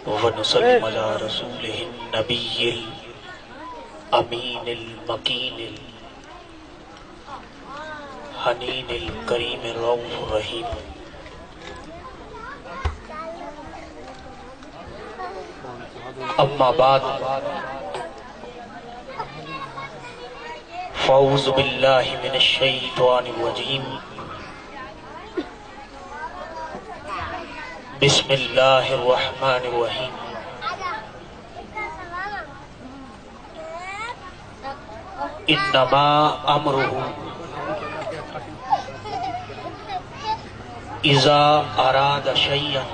ونسلم على رسوله النبي الأمين المكين الحنين الكريم الرؤوف الرحيم أما بعد فأعوذ بالله من الشيطان الرجيم بسم اللہ الرحمن الرحیم انما امرہ اذا اراد شیئا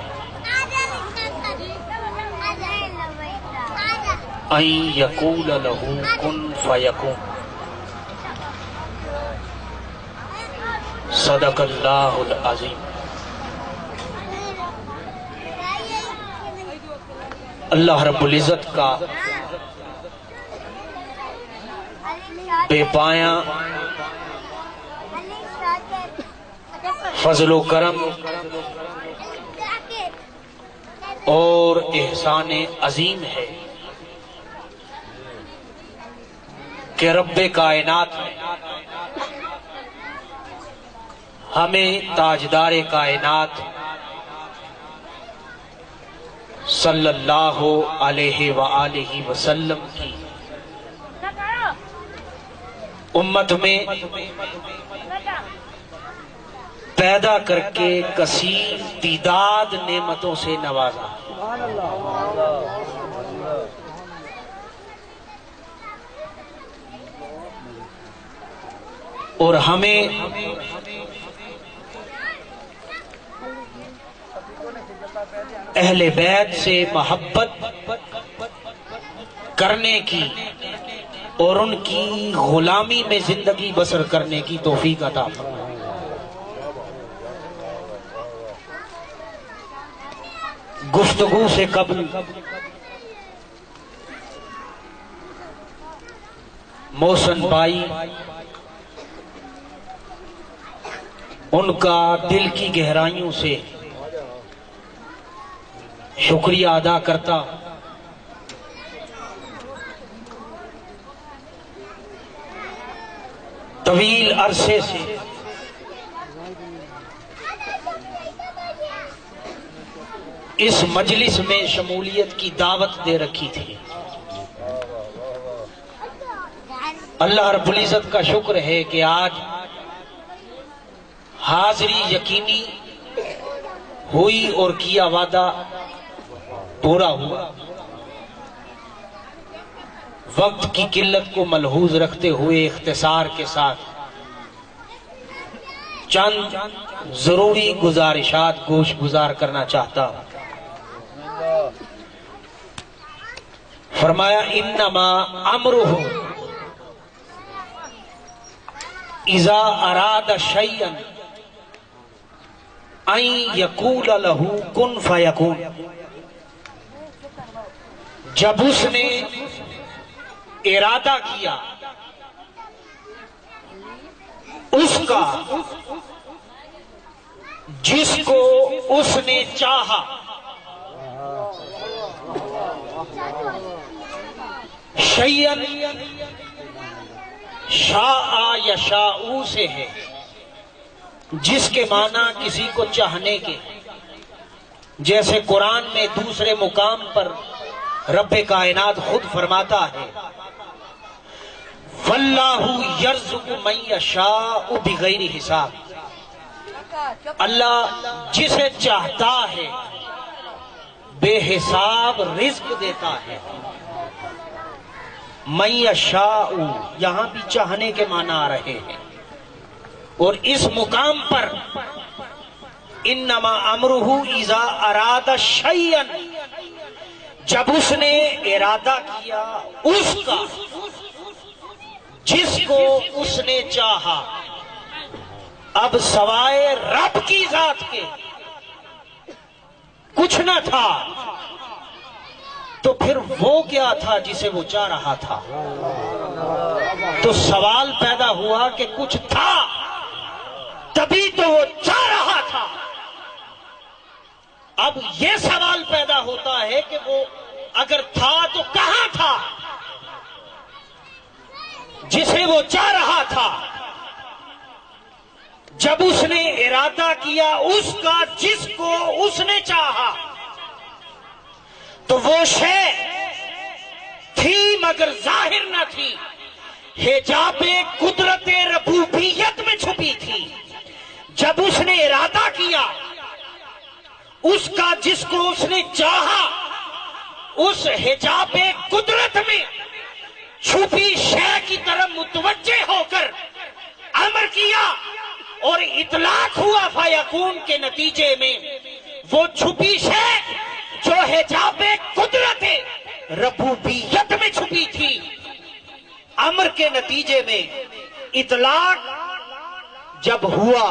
ان یقول له کن فیکون صدق اللہ العظیم۔ اللہ رب العزت کا بے پایاں فضل و کرم اور احسان عظیم ہے کہ رب کائنات ہمیں تاجدار کائنات صلی اللہ علیہ وآلہ وسلم کی امت میں پیدا کر کے کثیر تعداد نعمتوں سے نوازا، اور ہمیں اہل بیت سے محبت کرنے کی اور ان کی غلامی میں زندگی بسر کرنے کی توفیق عطا فرمائے۔ گفتگو سے قبل محسن بھائی ان کا دل کی گہرائیوں سے شکریہ ادا کرتا، طویل عرصے سے اس مجلس میں شمولیت کی دعوت دے رکھی تھی۔ اللہ رب العزت کا شکر ہے کہ آج حاضری یقینی ہوئی اور کیا وعدہ پورا ہوا۔ وقت کی قلت کو ملحوظ رکھتے ہوئے اختصار کے ساتھ چند ضروری گزارشات گوش گزار کرنا چاہتا ہوں۔ فرمایا انما امرہ اذا اراد شیئا ان یقول له کن فیکون، جب اس نے ارادہ کیا اس کا جس کو اس نے چاہا، شیئن شاء یشاء سے ہے جس کے معنی کسی کو چاہنے کے، جیسے قرآن میں دوسرے مقام پر رب کائنات خود فرماتا ہے واللہ یرزق من یشاء بغیر حساب، اللہ جسے چاہتا ہے بے حساب رزق دیتا ہے۔ من یشاء یہاں بھی چاہنے کے معنی آ رہے ہیں، اور اس مقام پر انما امرہ اذا اراد شیئا، جب اس نے ارادہ کیا اس کا جس کو اس نے چاہا، اب سوائے رب کی ذات کے کچھ نہ تھا، تو پھر وہ کیا تھا جسے وہ چاہ رہا تھا؟ تو سوال پیدا ہوا کہ کچھ تھا تبھی تو وہ چاہ رہا تھا۔ اب یہ سوال پیدا ہوتا ہے کہ وہ اگر تھا تو کہاں تھا جسے وہ چاہ رہا تھا؟ جب اس نے ارادہ کیا اس کا جس کو اس نے چاہا تو وہ شے تھی مگر ظاہر نہ تھی، حجاب قدرت ربوبیت میں چھپی تھی۔ جب اس نے ارادہ کیا اس کا جس کو اس نے چاہا، اس حجاب قدرت میں چھپی شے کی طرف متوجہ ہو کر امر کیا اور اطلاق ہوا فیکون کے نتیجے میں وہ چھپی شے جو حجاب قدرت ربوبیت میں چھپی تھی، امر کے نتیجے میں اطلاق جب ہوا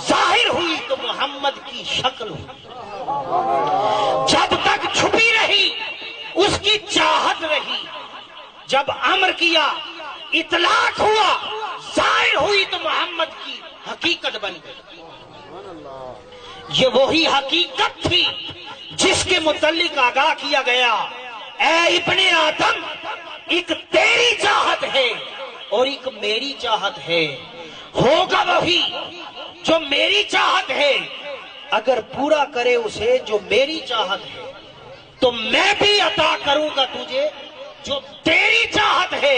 ظاہر ہوئی تو محمد کی شکل ہوئی۔ جب تک چھپی رہی اس کی چاہت رہی، جب امر کیا اطلاق ہوا ظاہر ہوئی تو محمد کی حقیقت بن گئی۔ یہ وہی حقیقت تھی جس کے متعلق آگاہ کیا گیا، اے ابن آدم، ایک تیری چاہت ہے اور ایک میری چاہت ہے، ہوگا وہی جو میری چاہت ہے، اگر پورا کرے اسے جو میری چاہت ہے تو میں بھی عطا کروں گا تجھے جو تیری چاہت ہے،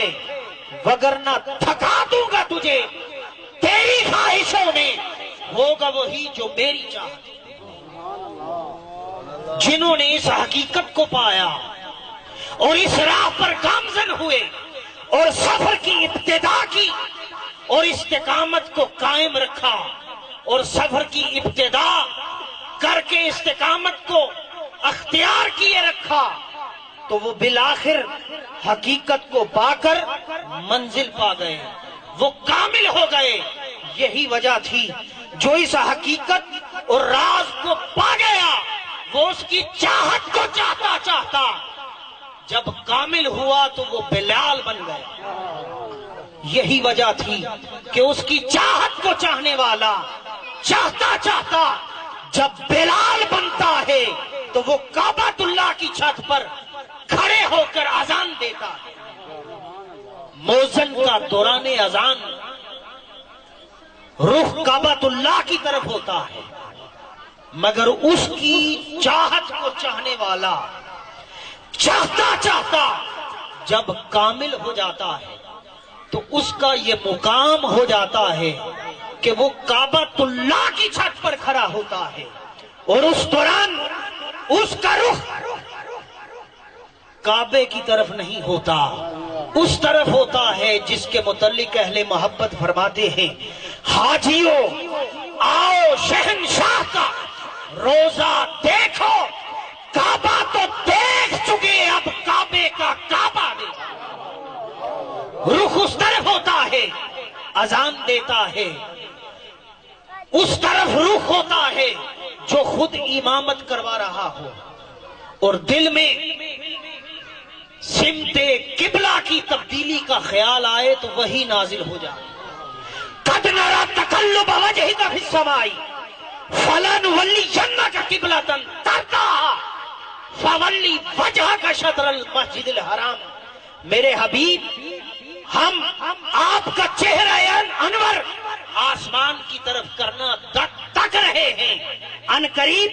وگرنہ تھکا دوں گا تجھے تیری خواہشوں میں، ہوگا وہی جو میری چاہت ہے۔ جنہوں نے اس حقیقت کو پایا اور اس راہ پر گامزن ہوئے اور سفر کی ابتدا کی اور استقامت کو قائم رکھا اور سفر کی ابتدا کر کے استقامت کو اختیار کیے رکھا، تو وہ بالآخر حقیقت کو پا کر منزل پا گئے، وہ کامل ہو گئے۔ یہی وجہ تھی جو اس حقیقت اور راز کو پا گیا وہ اس کی چاہت کو چاہتا چاہتا جب کامل ہوا تو وہ بلال بن گیا۔ یہی وجہ تھی کہ اس کی چاہت کو چاہنے والا چاہتا چاہتا جب بلال بنتا ہے تو وہ کعبۃ اللہ کی چھت پر کھڑے ہو کر اذان دیتا ہے۔ موذن کا دوران اذان رخ کعبۃ اللہ کی طرف ہوتا ہے، مگر اس کی چاہت کو چاہنے والا چاہتا چاہتا جب کامل ہو جاتا ہے تو اس کا یہ مقام ہو جاتا ہے کہ وہ کعبۃ اللہ کی چھت پر کھڑا ہوتا ہے اور اس دوران اس کا رخ کعبے کی طرف نہیں ہوتا، اس طرف ہوتا ہے جس کے متعلق اہل محبت فرماتے ہیں، حاجیوں آؤ شہنشاہ کا روزہ دیکھو، کعبہ تو دیکھ چکے اب کعبے کا کعبہ دیکھو۔ رخ اس طرف ہوتا ہے، اذان دیتا ہے، اس طرف رخ ہوتا ہے جو خود امامت کروا رہا ہو، اور دل میں سمت قبلہ کی تبدیلی کا خیال آئے تو وہی نازل ہو جائے۔ قد نرى تقلب وجهك في السماء فلنولينك قبلة ترضاها فول وجهك شطر المسجد الحرام۔ میرے حبیب، ہم آپ کا چہرہ انور آسمان کی طرف کرنا تک رہے ہیں، ان قریب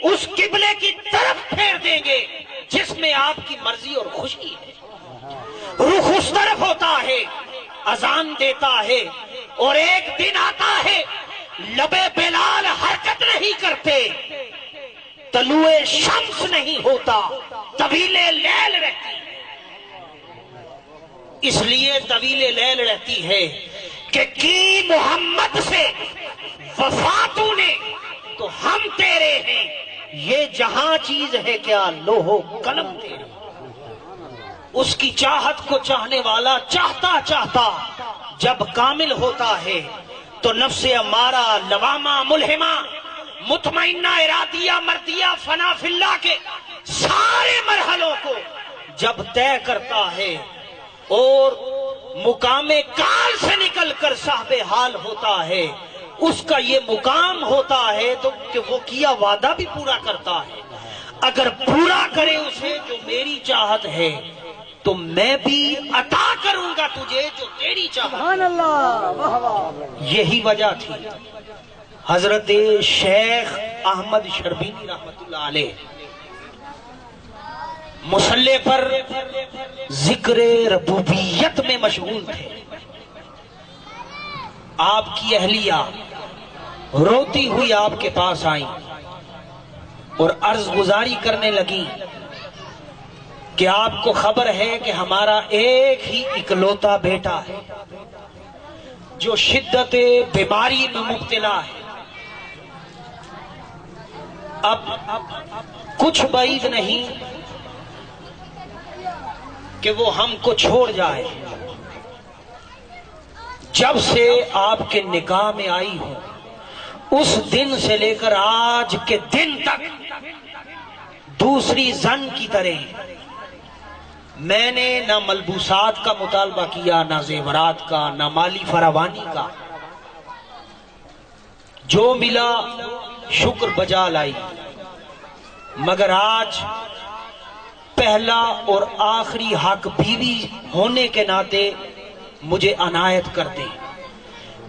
اس قبلے کی طرف پھیر دیں گے جس میں آپ کی مرضی اور خوشی ہے۔ رخ اس طرف ہوتا ہے، اذان دیتا ہے، اور ایک دن آتا ہے لبے بلال حرکت نہیں کرتے، طلوع شمس نہیں ہوتا، طویل لیل رہتی ہے۔ اس لیے طویل لیل رہتی ہے کہ کی محمد سے وفاتوں نے تو ہم تیرے ہیں، یہ جہاں چیز ہے کیا لوح و قلم تیرے۔ اس کی چاہت کو چاہنے والا چاہتا چاہتا جب کامل ہوتا ہے تو نفس امارہ، لوامہ، ملہمہ، مطمئنہ، ارادیہ، مردیہ، فنا فی اللہ کے سارے مرحلوں کو جب طے کرتا ہے اور مقام کال سے نکل کر صاحب حال ہوتا ہے، اس کا یہ مقام ہوتا ہے تو کہ وہ کیا وعدہ بھی پورا کرتا ہے۔ اگر پورا کرے اسے جو میری چاہت ہے تو میں بھی عطا کروں گا تجھے جو تیری چاہت ہے۔ یہی وجہ تھی حضرت شیخ احمد شربینی رحمت اللہ علیہ مصلی پر ذکر ربوبیت میں مشغول تھے۔ آپ کی اہلیہ روتی ہوئی آپ کے پاس آئیں اور عرض گزاری کرنے لگی کہ آپ کو خبر ہے کہ ہمارا ایک ہی اکلوتا بیٹا ہے جو شدت بیماری میں مبتلا ہے۔ اب کچھ بعید نہیں کہ وہ ہم کو چھوڑ جائے۔ جب سے آپ کے نکاح میں آئی ہوں اس دن سے لے کر آج کے دن تک دوسری زن کی طرح میں نے نہ ملبوسات کا مطالبہ کیا، نہ زیورات کا، نہ مالی فراوانی کا۔ جو ملا شکر بجا لائی، مگر آج پہلا اور آخری حق بیوی ہونے کے ناطے مجھے عنایت کر دیں۔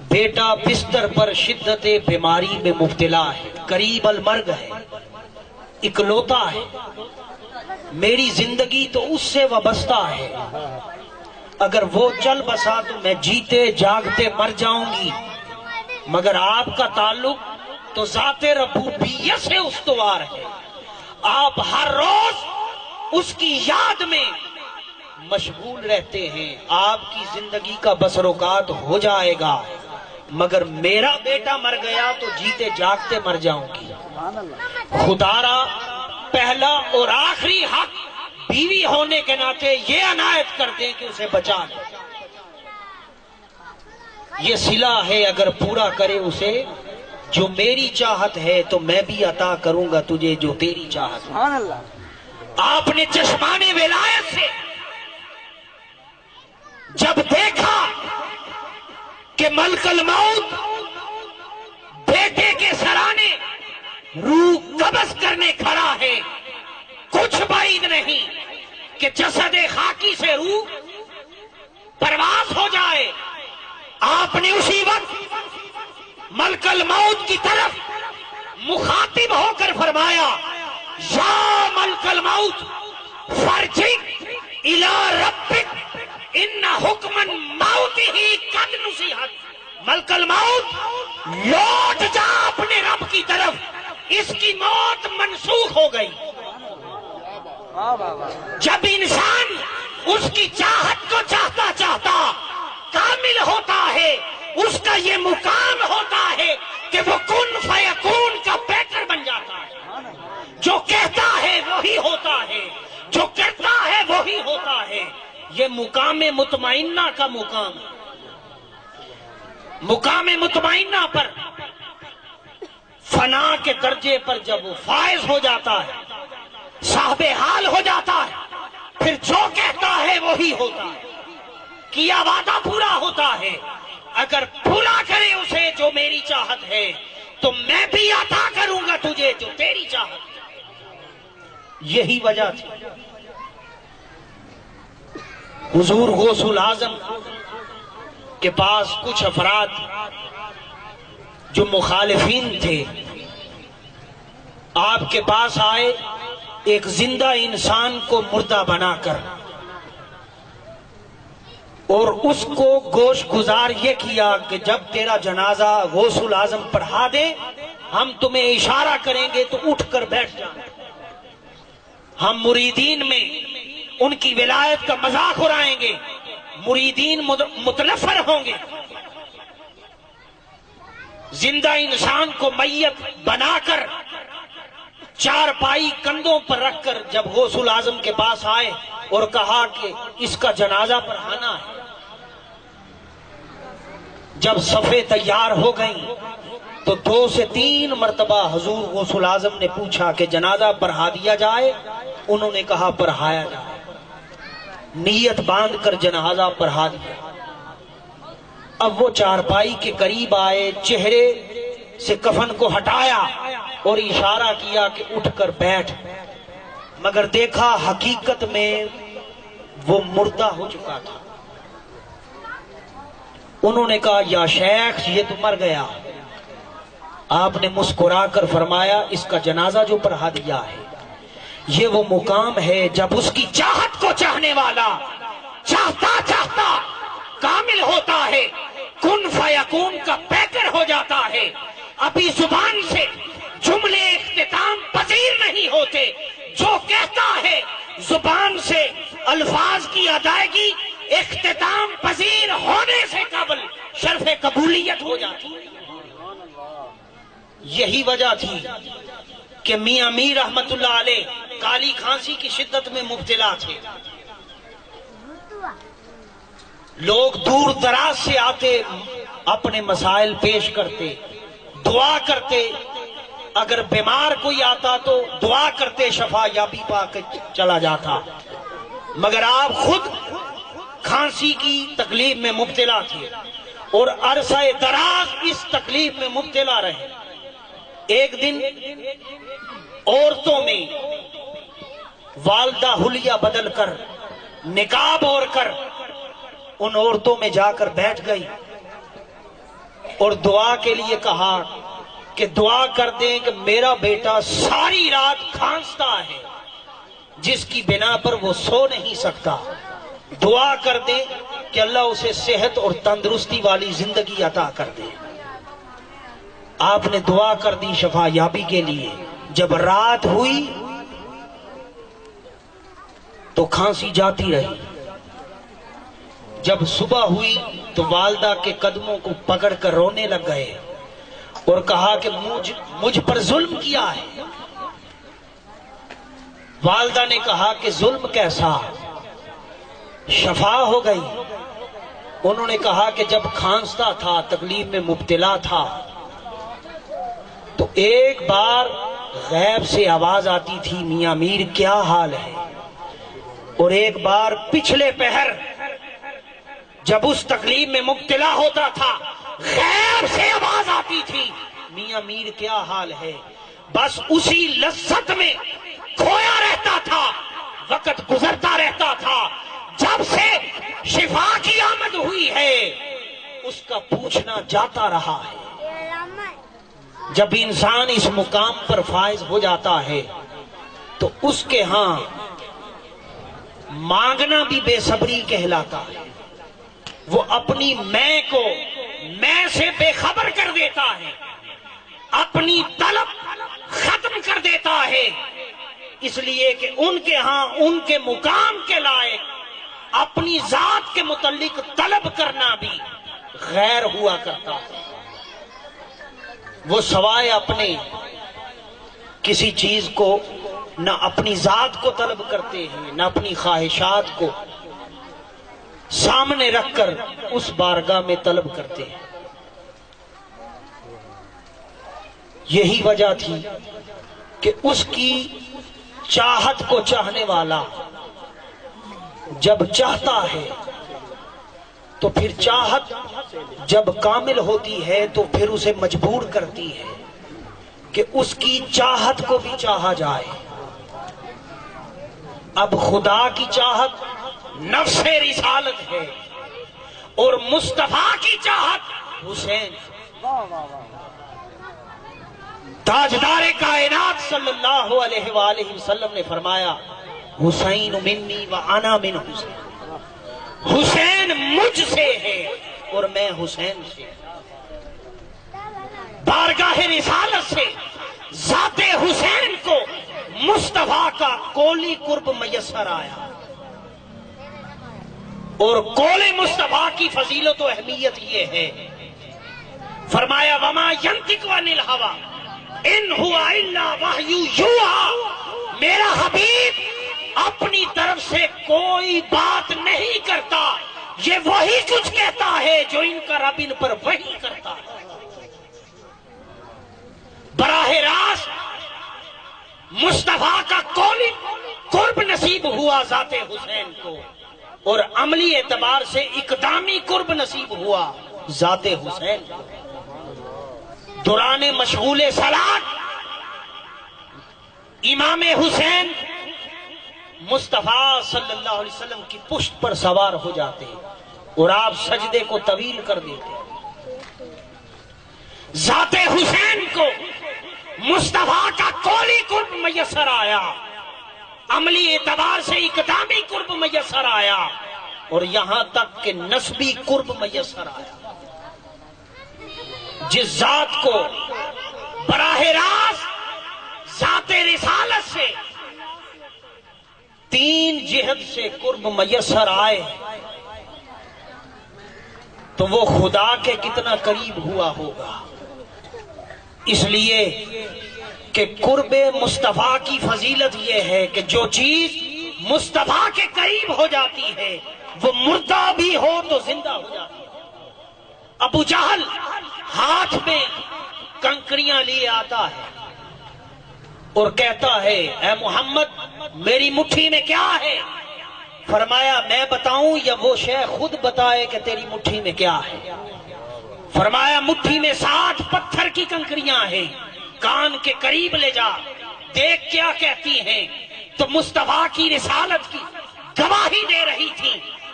بیٹا بستر پر شدت بیماری میں مبتلا ہے، قریب المرگ ہے، اکلوتا ہے۔ میری زندگی تو اس سے وابستہ ہے، اگر وہ چل بسا تو میں جیتے جاگتے مر جاؤں گی، مگر آپ کا تعلق تو ذات ربوبیت سے استوار ہے۔ آپ ہر روز اس کی یاد میں مشغول رہتے ہیں۔ آپ کی زندگی کا بسر اوقات ہو جائے گا، مگر میرا بیٹا مر گیا تو جیتے جاگتے مر جاؤں گی۔ خدا را پہلا اور آخری حق بیوی ہونے کے ناطے یہ عنایت کر دیں کہ اسے بچا لیں۔ یہ صلہ ہے، اگر پورا کرے اسے جو میری چاہت ہے تو میں بھی عطا کروں گا تجھے جو تیری چاہت ہے۔ آپ نے چشمان ولایت سے جب دیکھا کہ ملک الموت بیٹے کے سرانے روح قبض کرنے کھڑا ہے، کچھ بعید نہیں کہ جسد خاکی سے روح پرواز ہو جائے۔ آپ نے اسی وقت ملک الموت کی طرف مخاطب ہو کر فرمایا، یا ملک الموت فرجع الی ربک ان حکم الموت ہی قد نصیحت۔ ملک الموت لوٹ جا اپنے رب کی طرف، اس کی موت منسوخ ہو گئی۔ جب انسان اس کی چاہت کو چاہتا چاہتا کامل ہوتا ہے، اس کا یہ مقام ہوتا ہے کہ وہ کن فیکون کا پیٹر بن جاتا ہے۔ جو کہتا ہے وہی ہوتا ہے، جو کرتا ہے وہی ہوتا ہے۔ یہ مقام مطمئنہ کا مقام ہے۔ مقام مطمئنہ پر فنا کے درجے پر جب وہ فائز ہو جاتا ہے، صاحب حال ہو جاتا ہے، پھر جو کہتا ہے وہی ہوتا ہے، کیا وعدہ پورا ہوتا ہے۔ اگر پورا کرے اسے جو میری چاہت ہے تو میں بھی عطا کروں گا تجھے جو تیری چاہت ہے۔ یہی وجہ تھی حضور غوث الاعظم کے پاس کچھ افراد جو مخالفین تھے آپ کے پاس آئے، ایک زندہ انسان کو مردہ بنا کر، اور اس کو گوشت گزار یہ کیا کہ جب تیرا جنازہ غوث الاعظم پڑھا دے ہم تمہیں اشارہ کریں گے تو اٹھ کر بیٹھ جانا۔ ہم مریدین میں ان کی ولایت کا مذاق اڑائیں گے، مریدین متنفر ہوں گے۔ زندہ انسان کو میت بنا کر چارپائی کندھوں پر رکھ کر جب غوث الاعظم کے پاس آئے اور کہا کہ اس کا جنازہ پڑھانا ہے، جب صفیں تیار ہو گئیں تو 2 سے 3 مرتبہ حضور غوث الاعظم نے پوچھا کہ جنازہ پڑھا دیا جائے؟ انہوں نے کہا پڑھایا جائے۔ نیت باندھ کر جنازہ پڑھا دیا۔ اب وہ چارپائی کے قریب آئے، چہرے سے کفن کو ہٹایا اور اشارہ کیا کہ اٹھ کر بیٹھ۔ مگر دیکھا حقیقت میں وہ مردہ ہو چکا تھا۔ انہوں نے کہا یا شیخ یہ تو مر گیا۔ آپ نے مسکرا کر فرمایا اس کا جنازہ جو پڑھا دیا ہے، یہ وہ مقام ہے جب اس کی چاہت کو چاہنے والا چاہتا چاہتا کامل ہوتا ہے، کن فیکون کا پیکر ہو جاتا ہے۔ ابھی زبان سے جملے اختتام پذیر نہیں ہوتے، جو کہتا ہے زبان سے الفاظ کی ادائیگی اختتام پذیر ہونے سے قبل شرف قبولیت ہو جاتی ہے۔ یہی وجہ تھی کہ میاں میر رحمت اللہ علیہ کالی کھانسی کی شدت میں مبتلا تھے۔ لوگ دور دراز سے آتے، اپنے مسائل پیش کرتے، دعا کرتے، اگر بیمار کوئی آتا تو دعا کرتے شفا یابی پا کے چلا جاتا، مگر آپ خود کھانسی کی تکلیف میں مبتلا تھے اور عرصہ دراز اس تکلیف میں مبتلا رہے۔ ایک دن عورتوں میں والدہ حلیہ بدل کر نقاب اوڑھ کر ان عورتوں میں جا کر بیٹھ گئی اور دعا کے لیے کہا کہ دعا کر دیں کہ میرا بیٹا ساری رات کھانستا ہے جس کی بنا پر وہ سو نہیں سکتا، دعا کر دیں کہ اللہ اسے صحت اور تندرستی والی زندگی عطا کر دے۔ آپ نے دعا کر دی شفا یابی کے لیے۔ جب رات ہوئی تو کھانسی جاتی رہی، جب صبح ہوئی تو والدہ کے قدموں کو پکڑ کر رونے لگ گئے اور کہا کہ مجھ پر ظلم کیا ہے۔ والدہ نے کہا کہ ظلم کیسا، شفا ہو گئی۔ انہوں نے کہا کہ جب کھانستا تھا، تکلیف میں مبتلا تھا، تو ایک بار غیب سے آواز آتی تھی میاں میر کیا حال ہے، اور ایک بار پچھلے پہر جب اس تکلیف میں مبتلا ہوتا تھا غیب سے آواز آتی تھی میاں میر کیا حال ہے۔ بس اسی لذت میں کھویا رہتا تھا، وقت گزرتا رہتا تھا۔ جب سے شفا کی آمد ہوئی ہے اس کا پوچھنا جاتا رہا ہے۔ جب انسان اس مقام پر فائز ہو جاتا ہے تو اس کے ہاں مانگنا بھی بے صبری کہلاتا ہے۔ وہ اپنی میں کو میں سے بے خبر کر دیتا ہے، اپنی طلب ختم کر دیتا ہے، اس لیے کہ ان کے ہاں ان کے مقام کے لائق اپنی ذات کے متعلق طلب کرنا بھی غیر ہوا کرتا ہے۔ وہ سوائے اپنے کسی چیز کو نہ اپنی ذات کو طلب کرتے ہیں، نہ اپنی خواہشات کو سامنے رکھ کر اس بارگاہ میں طلب کرتے ہیں۔ یہی وجہ تھی کہ اس کی چاہت کو چاہنے والا جب چاہتا ہے تو پھر چاہت جب کامل ہوتی ہے تو پھر اسے مجبور کرتی ہے کہ اس کی چاہت کو بھی چاہا جائے۔ اب خدا کی چاہت نفس رسالت ہے اور مصطفیٰ کی چاہت حسین۔ تاجدار کائنات صلی اللہ علیہ وآلہ وسلم نے فرمایا حسین منی و انا من حسین، حسین مجھ سے ہے اور میں حسین سے۔ بارگاہ رسالت سے ذات حسین کو مصطفیٰ کا کولی قرب میسر آیا، اور قول مصطفیٰ کی فضیلت و اہمیت یہ ہے، فرمایا وما ینطق عن الہویٰ ان هو الا وحی یوحیٰ، میرا حبیب اپنی طرف سے کوئی بات نہیں کرتا، یہ وہی کچھ کہتا ہے جو ان کا رب ان پر وحی کرتا ہے۔ براہ راست مصطفیٰ کا قولی قرب نصیب ہوا ذات حسین کو، اور عملی اعتبار سے اقدامی قرب نصیب ہوا ذات حسین کو۔ دوران مشغول صلات امام حسین مصطفیٰ صلی اللہ علیہ وسلم کی پشت پر سوار ہو جاتے اور آپ سجدے کو طویل کر دیتے. ذات حسین کو مصطفیٰ کا کولی قرب میسر آیا، عملی اعتبار سے اقدامی قرب میسر آیا، اور یہاں تک کہ نسبی قرب میسر آیا. جس ذات کو براہ راست ذات رسالت سے 3 جہت سے قرب میسر آئے تو وہ خدا کے کتنا قریب ہوا ہوگا. اس لیے کہ قرب مصطفیٰ کی فضیلت یہ ہے کہ جو چیز مصطفیٰ کے قریب ہو جاتی ہے وہ مردہ بھی ہو تو زندہ ہو جاتی ہے. ابو جہل ہاتھ میں کنکریاں لیے آتا ہے اور کہتا ہے اے محمد میری مٹھی میں کیا ہے؟ فرمایا میں بتاؤں یا وہ شیخ خود بتائے کہ تیری مٹھی میں کیا ہے؟ فرمایا مٹھی میں 60 پتھر کی کنکریاں ہیں، کان کے قریب لے جا دیکھ کیا کہتی ہیں. تو مصطفیٰ کی رسالت کی گواہی دے رہی تھی.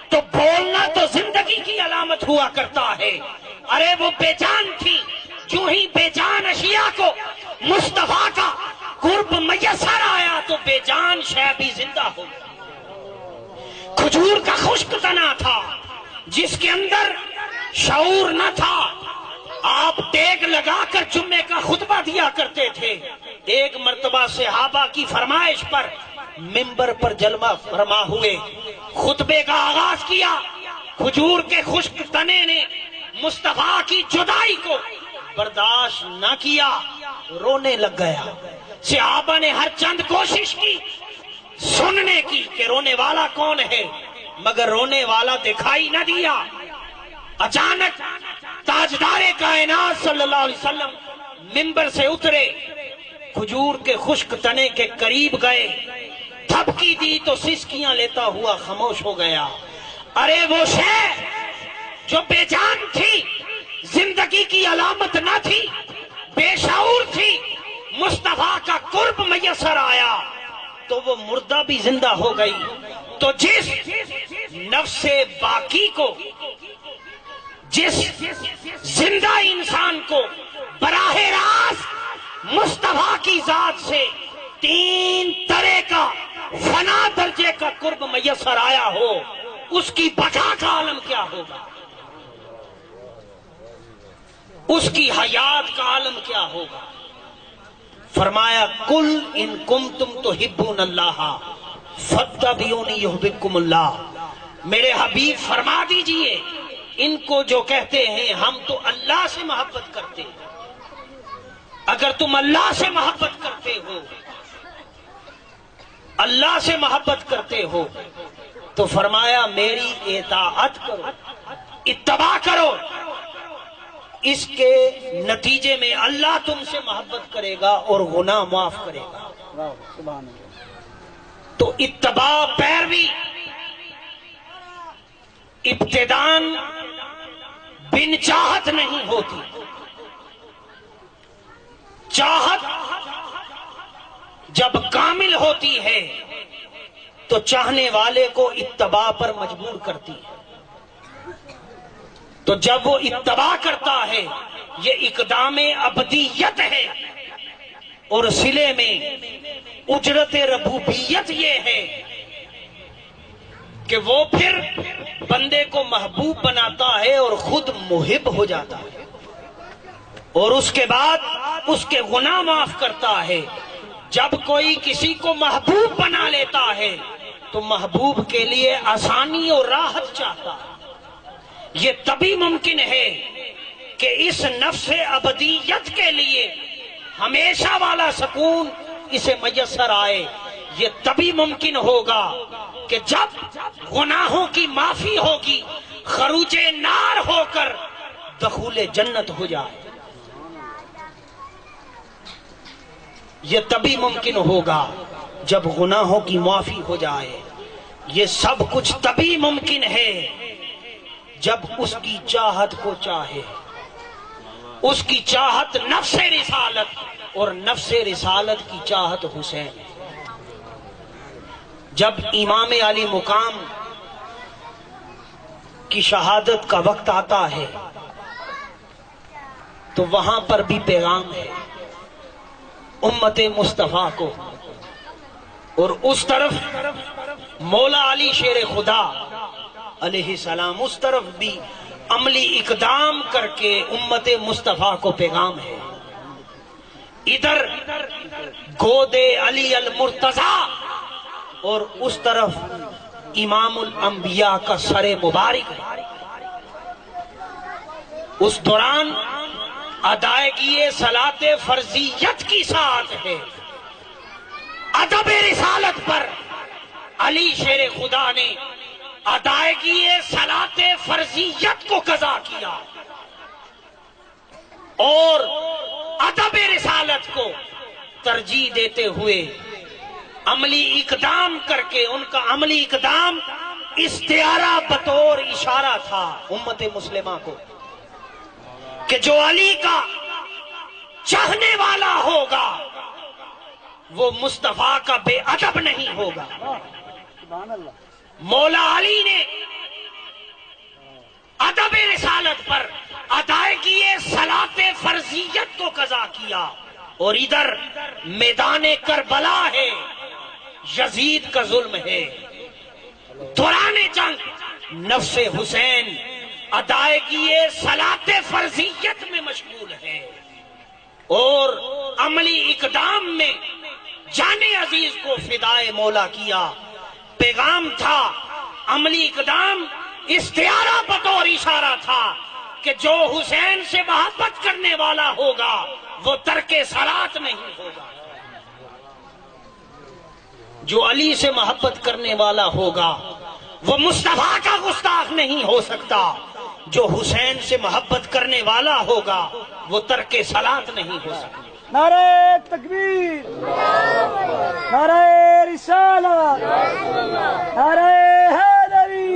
تو بولنا تو زندگی کی علامت ہوا کرتا ہے. ارے وہ بے جان تھی، جو ہی بے جان اشیاء کو مصطفیٰ کا قرب میسر آیا تو بے جان شے بھی زندہ ہو. کھجور کا خشک تنا تھا جس کے اندر شعور نہ تھا. آپ ٹیک لگا کر جمعے کا خطبہ دیا کرتے تھے. ایک مرتبہ صحابہ کی فرمائش پر منبر پر جلوہ فرما ہوئے خطبے کا آغاز کیا. کھجور کے خشک تنے نے مصطفیٰ کی جدائی کو برداشت نہ کیا، رونے لگ گیا. صحابہ نے ہر چند کوشش کی سننے کی کہ رونے والا کون ہے، مگر رونے والا دکھائی نہ دیا. اچانک تاجدار کائنات صلی اللہ علیہ وسلم منبر سے اترے، کھجور کے خشک تنے کے قریب گئے، تھپکی دی تو سسکیاں لیتا ہوا خاموش ہو گیا. ارے وہ شے جو بے جان تھی، زندگی کی علامت نہ تھی، بے شعور تھی، مصطفیٰ کا قرب میسر آیا تو وہ مردہ بھی زندہ ہو گئی. تو جس نفس باقی کو، جس زندہ انسان کو براہ راست مصطفیٰ کی ذات سے 3 طرح کا فنا درجے کا قرب میسر آیا ہو، اس کی بقا کا عالم کیا ہوگا، اس کی حیات کا عالم کیا ہوگا. فرمایا کل ان کنتم تحبون اللہ فاتبعونی یحببکم اللہ. میرے حبیب فرما دیجئے ان کو جو کہتے ہیں ہم تو اللہ سے محبت کرتے ہیں، اگر تم اللہ سے محبت کرتے ہو، اللہ سے محبت کرتے ہو تو فرمایا میری اطاعت کرو، اتباع کرو. اس کے نتیجے میں اللہ تم سے محبت کرے گا اور گناہ معاف کرے گا. تو اتباع پیروی ابتدان بن چاہت نہیں ہوتی. چاہت جب کامل ہوتی ہے تو چاہنے والے کو اتباع پر مجبور کرتی ہے. تو جب وہ اتباع کرتا ہے یہ اقدام ابدیت ہے، اور صلے میں اجرت ربوبیت یہ ہے کہ وہ پھر بندے کو محبوب بناتا ہے اور خود محب ہو جاتا ہے، اور اس کے بعد اس کے گناہ معاف کرتا ہے. جب کوئی کسی کو محبوب بنا لیتا ہے تو محبوب کے لیے آسانی اور راحت چاہتا ہے. یہ تبھی ممکن ہے کہ اس نفس ابدیت کے لیے ہمیشہ والا سکون اسے میسر آئے. یہ تبھی ممکن ہوگا کہ جب گناہوں کی معافی ہوگی، خروج نار ہو کر دخول جنت ہو جائے. یہ تبھی ممکن ہوگا جب گناہوں کی معافی ہو جائے. یہ سب کچھ تبھی ممکن ہے جب اس کی چاہت کو چاہے. اس کی چاہت نفس رسالت اور نفس رسالت کی چاہت حسین. جب امام علی مقام کی شہادت کا وقت آتا ہے تو وہاں پر بھی پیغام ہے امت مصطفیٰ کو، اور اس طرف مولا علی شیر خدا علیہ السلام، اس طرف بھی عملی اقدام کر کے امت مصطفیٰ کو پیغام ہے۔ ادھر گود علی المرتضیٰ اور اس طرف امام الانبیاء کا سر مبارک ہے۔ اس دوران ادائیگی صلاۃ فرضیت کی ساتھ ہے۔ ادب رسالت پر علی شیر خدا نے ادائیگی صلاۃ فرضیت کو قضا کیا اور ادب رسالت کو ترجیح دیتے ہوئے عملی اقدام کر کے، ان کا عملی اقدام استعارہ بطور اشارہ تھا امت مسلمہ کو کہ جو علی کا چاہنے والا ہوگا وہ مصطفیٰ کا بے ادب نہیں ہوگا۔ مولا علی نے ادب رسالت پر ادائیگی صلاۃ فرضیت کو قضا کیا، اور ادھر میدان کربلا ہے، یزید کا ظلم ہے، دوران جنگ نفس حسین ادائیگی صلاۃ فرضیت میں مشغول ہے، اور عملی اقدام میں جان عزیز کو فدائے مولا کیا۔ پیغام تھا، عملی اقدام استعارہ بطور اشارہ تھا کہ جو حسین سے محبت کرنے والا ہوگا وہ ترک صلاۃ نہیں ہوگا، جو علی سے محبت کرنے والا ہوگا وہ مصطفیٰ کا گستاخ نہیں ہو سکتا، جو حسین سے محبت کرنے والا ہوگا وہ ترک صلاۃ نہیں ہو سکتا۔ نعرہ تکبیر، نعرہ رسالت، نعرہ حیدری۔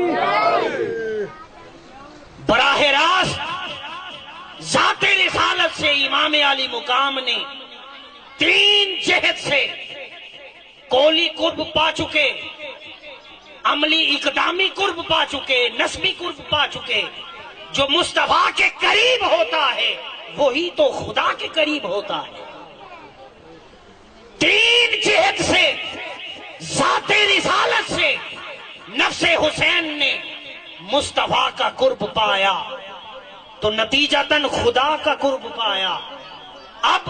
براہ راست ذات رسالت سے امام علی مقام نے 3 جہت سے قولی قرب پا چکے، عملی اقدامی قرب پا چکے، نسبی قرب پا چکے۔ جو مصطفیٰ کے قریب ہوتا ہے وہی تو خدا کے قریب ہوتا ہے۔ 3 جہت سے ذات رسالت سے نفس حسین نے مصطفیٰ کا قرب پایا تو نتیجتاً خدا کا قرب پایا۔ اب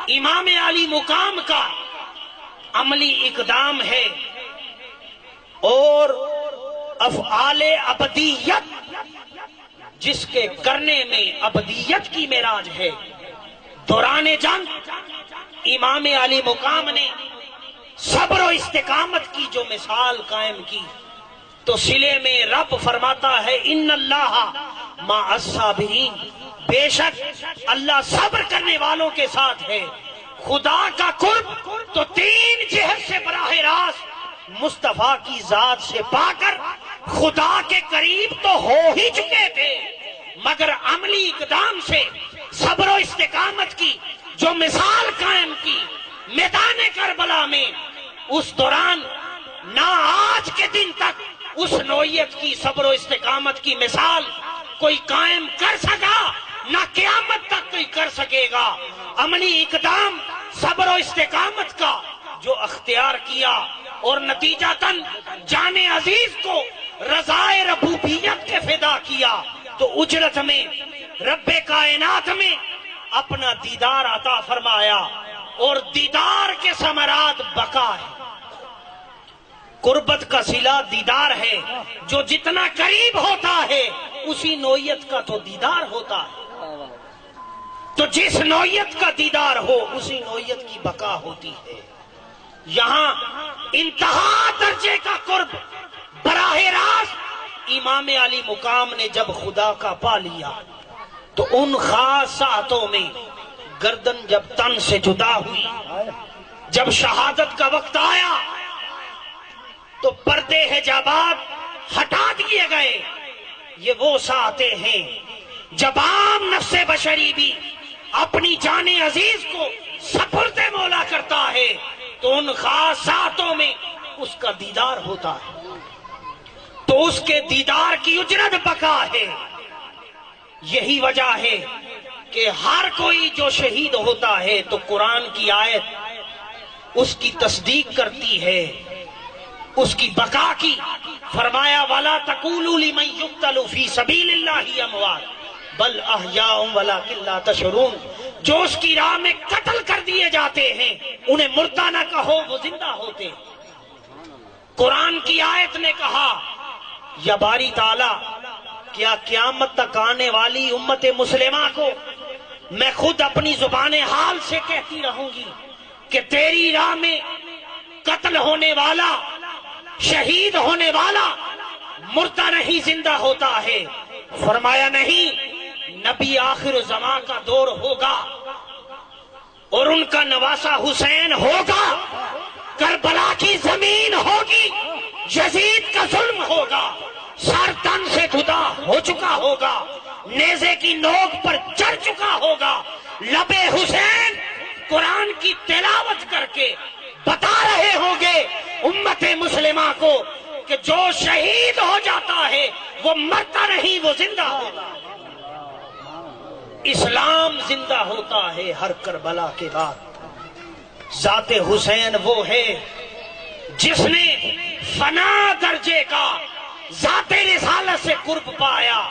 امام علی مقام کا عملی اقدام ہے اور افعال ابدیت جس کے کرنے میں ابدیت کی معراج ہے۔ دوران جنگ امام علی مقام نے صبر و استقامت کی جو مثال قائم کی تو صلے میں رب فرماتا ہے ان اللہ مع الصابرین، بے شک اللہ صبر کرنے والوں کے ساتھ ہے۔ خدا کا قرب تو 3 جہت سے براہ راست مصطفیٰ کی ذات سے پا کر خدا کے قریب تو ہو ہی چکے تھے، مگر عملی اقدام سے صبر و استقامت کی جو مثال قائم کی میدان کربلا میں، اس دوران نہ آج کے دن تک اس نوعیت کی صبر و استقامت کی مثال کوئی قائم کر سکا، نہ قیامت تک کوئی کر سکے گا۔ عملی اقدام صبر و استقامت کا جو اختیار کیا اور نتیجتاً جان عزیز کو رضائے ربوبیت کے فدا کیا تو اجرت میں رب کائنات میں اپنا دیدار عطا فرمایا، اور دیدار کے ثمرات بقا ہے۔ قربت کا صلہ دیدار ہے، جو جتنا قریب ہوتا ہے اسی نوعیت کا تو دیدار ہوتا ہے، تو جس نوعیت کا دیدار ہو اسی نوعیت کی بقا ہوتی ہے۔ یہاں انتہا درجے کا قرب براہ راست امام علی مقام نے جب خدا کا پا لیا تو ان خاص ساعتوں میں گردن جب تن سے جدا ہوئی، جب شہادت کا وقت آیا تو پردے حجابات ہٹا دیے گئے۔ یہ وہ ساعتیں ہیں جب عام نفس بشری بھی اپنی جان عزیز کو سپرد مولا کرتا ہے، تو ان خاص ساعتوں میں اس کا دیدار ہوتا ہے، تو اس کے دیدار کی اجرت بقا ہے۔ یہی وجہ ہے کہ ہر کوئی جو شہید ہوتا ہے تو قرآن کی آیت اس کی تصدیق کرتی ہے، اس کی بقا کی۔ فرمایا وَلَا تَقُولُوا لِمَن يُقْتَلُ فِي سَبِيلِ اللَّهِ أَمْوَاتٌ بَلْ أَحْيَاءٌ وَلَٰكِن لَّا تَشْعُرُونَ۔ جو اس کی راہ میں قتل کر دیے جاتے ہیں انہیں مردہ نہ کہو، وہ زندہ ہوتے ہیں۔ قرآن کی آیت نے کہا یا باری تعالیٰ کیا قیامت تک آنے والی امت مسلمہ کو میں خود اپنی زبان حال سے کہتی رہوں گی کہ تیری راہ میں قتل ہونے والا، شہید ہونے والا مردہ نہیں زندہ ہوتا ہے؟ فرمایا نہیں، نبی آخر زمان کا دور ہوگا اور ان کا نواسہ حسین ہوگا، کربلا کی زمین ہوگی، یزید کا ظلم ہوگا، سر تن سے جدا ہو چکا ہوگا، نیزے کی نوک پر چڑھ چکا ہوگا۔ لب حسین قرآن کی تلاوت کر کے بتا رہے ہوں گے امت مسلمہ کو کہ جو شہید ہو جاتا ہے وہ مرتا نہیں، وہ زندہ ہوتا ہے۔ اسلام زندہ ہوتا ہے ہر کربلا کے بعد۔ ذات حسین وہ ہے جس نے فنا درجے کا ذات رسالت سے قرب پایا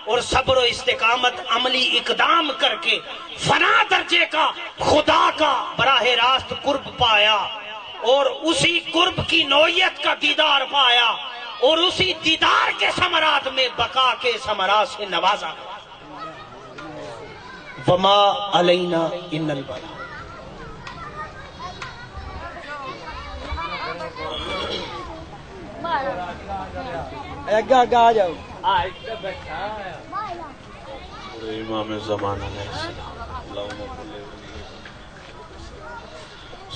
اور صبر و استقامت عملی اقدام کر کے فنا درجے کا خدا کا براہ راست قرب پایا، اور اسی قرب کی نوعیت کا دیدار پایا، اور اسی دیدار کے ثمرات میں بقا کے ثمرات سے نوازا۔ وما علینا ان البلاغ۔ آگے آ جاؤ۔ امام زمان علیہ السلام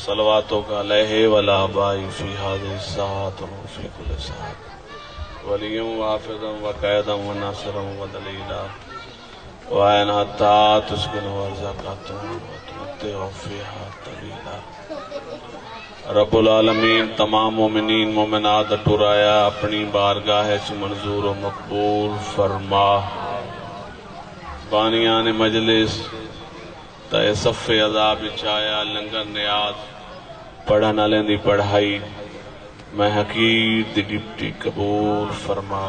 صلواتوں کا علیہ ولا بائی فی هذه الساعات وفی کل ساعت ولیم وحافظا وقیدا وناصرا ودلیلا وعین حتی تسکن ورزقاتون وتمتع فیہا طویلا۔ رب العالمین تمام مومنین مومنات ٹرایا اپنی بارگاہ سے منظور و مقبول فرما۔ بانیان مجلس تے صف عذاب بچایا، لنگر نیاز پڑھن والے دی پڑھائی میں حقیر دی ڈپٹی قبول فرما۔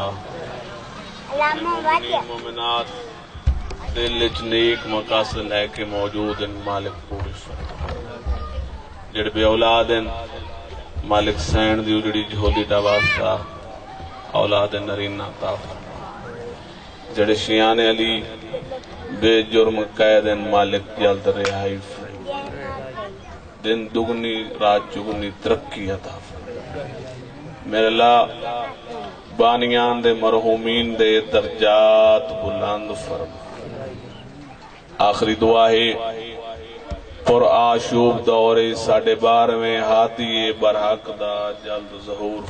مومنات دل وچ نیک مقاصد لے کے موجود ان مالک پوری فرما۔ جڑے بے اولاد ہیں مالک سین دی اجڑی جھولی دا واسطہ اولاد نرینہ عطا فرما۔ جڑے شیان علی بے جرم قید ہیں مالک جلد رہائی فرما۔ دن دگنی رات چگنی ترقی عطا فرما۔ میرے اللہ بانیان دے مرحومین دے درجات بلند فرما۔ آخری دعا ہے پر آشوب دور 12:30 ہادی برحق دا جلد ظہور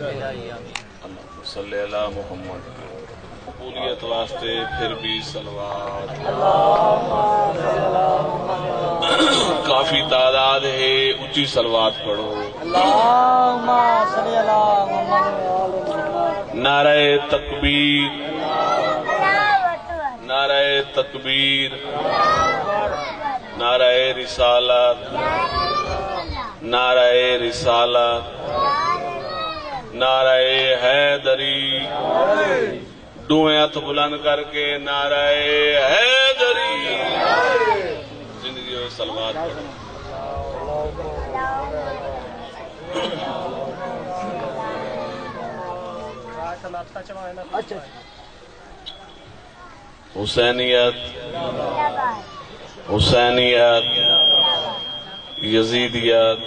اللہم صلی علی محمد۔ قبولیت واسطے پھر بھی صلوات۔ کافی تعداد ہے، اونچی صلوات پڑھو۔ اللہم صلی علی محمد۔ نعرہ تکبیر، نعرہ تکبیر، نعرہ رسالت، نعرہ رسالت، نعرہ حیدری۔ دوئیں ہاتھ بلند کر کے نعرہ حیدری۔ زندگی میں صلوات پڑھو۔ حسینیت، حسینیت، یزیدیت،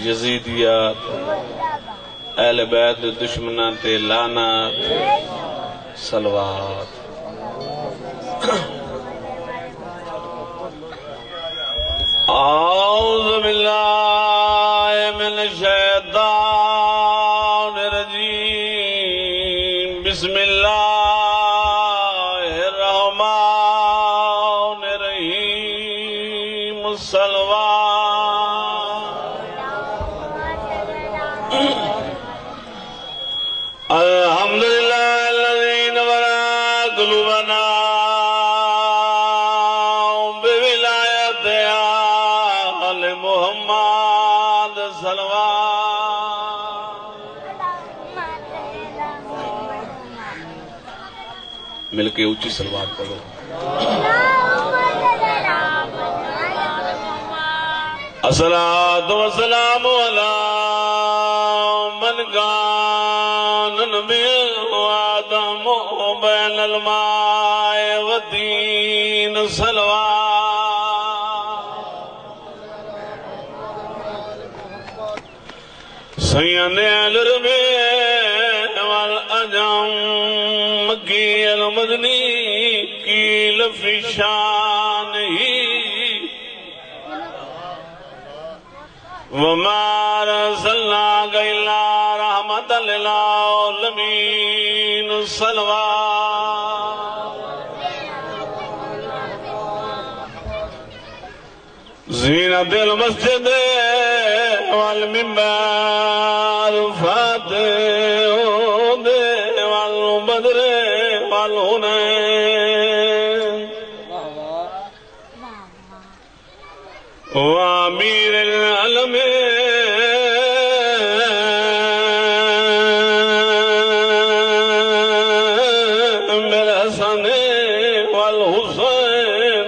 یزیدیت، اہل بیت دشمنان تے لعنت، صلوات۔ اعوذ باللہ من الشیطان الرجیم، بسم اللہ مل کے اونچی سلوات پڑھو. الصلاۃ والسلام علی من کان نبی وآدم بین الماء والدین صلوات سید العرب والعجم مکی المدنی قیل فی شانہ وما ارسلناک الا رحمۃ للعالمین صلوات زینت المسجد والمنبر فاتح والبدر والحنین وامیر العالم بالحسن والحسین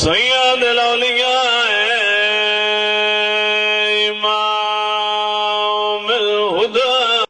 سید الاولیاء